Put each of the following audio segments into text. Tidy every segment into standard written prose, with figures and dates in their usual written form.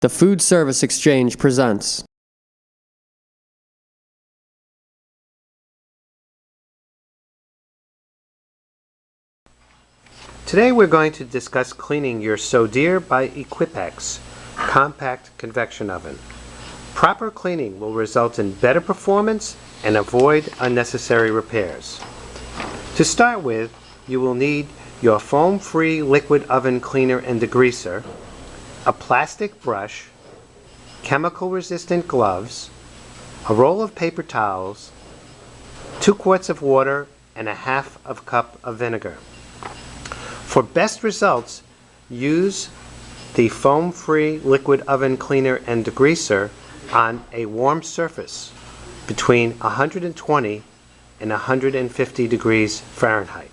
The Food Service Exchange presents. Today we're going to discuss cleaning your So Dear by Equipex Compact Convection Oven. Proper cleaning will result in better performance and avoid unnecessary repairs. To start with, you will need your foam-free liquid oven cleaner and degreaser, a plastic brush, chemical-resistant gloves, a roll of paper towels, 2 quarts of water, and a half of cup of vinegar. For best results, use the foam-free liquid oven cleaner and degreaser on a warm surface between 120 and 150 degrees Fahrenheit.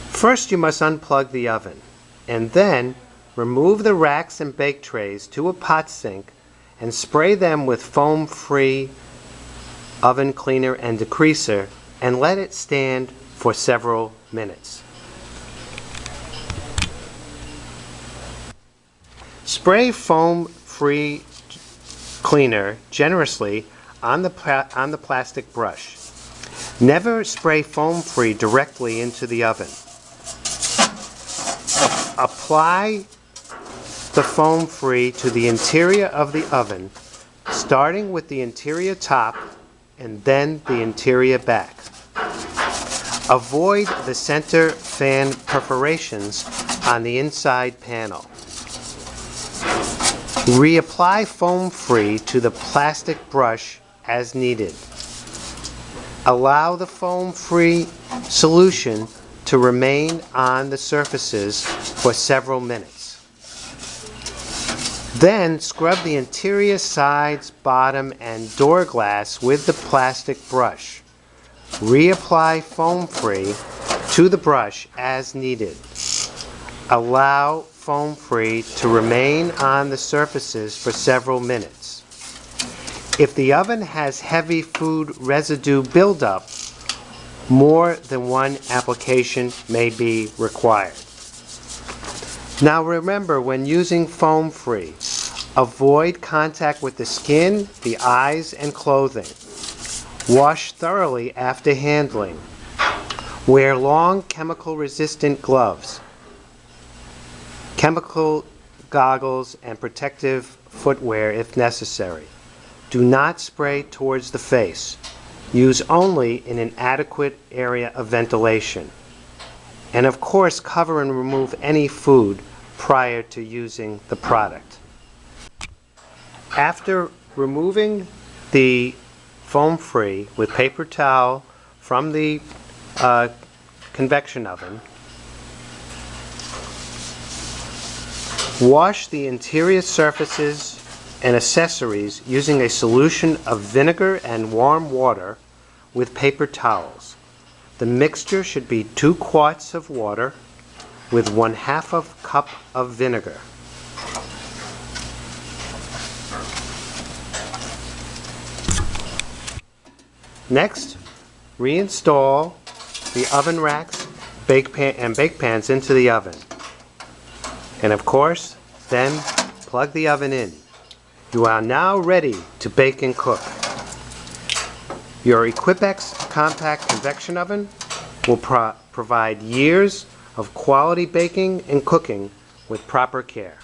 First, you must unplug the oven, and then remove the racks and bake trays to a pot sink and spray them with foam-free oven cleaner and degreaser and let it stand for several minutes. Spray foam-free cleaner generously on the plastic brush. Never spray foam-free directly into the oven. Apply the foam-free to the interior of the oven, starting with the interior top and then the interior back. Avoid the center fan perforations on the inside panel. Reapply foam-free to the plastic brush as needed. Allow the foam-free solution to remain on the surfaces for several minutes. Then scrub the interior sides, bottom, and door glass with the plastic brush. Reapply foam-free to the brush as needed. Allow foam-free to remain on the surfaces for several minutes. If the oven has heavy food residue buildup, more than one application may be required. Now remember, when using foam-free, avoid contact with the skin, the eyes, and clothing. Wash thoroughly after handling. Wear long chemical-resistant gloves, chemical goggles, and protective footwear if necessary. Do not spray towards the face. Use only in an adequate area of ventilation. And of course, cover and remove any food prior to using the product. After removing the foam-free with paper towel from the convection oven, wash the interior surfaces and accessories using a solution of vinegar and warm water with paper towels. The mixture should be 2 quarts of water with 1/2 cup of vinegar. Next, reinstall the oven racks and bake pans into the oven. And of course, then plug the oven in. You are now ready to bake and cook. Your Equipex Compact Convection Oven will provide years of quality baking and cooking with proper care.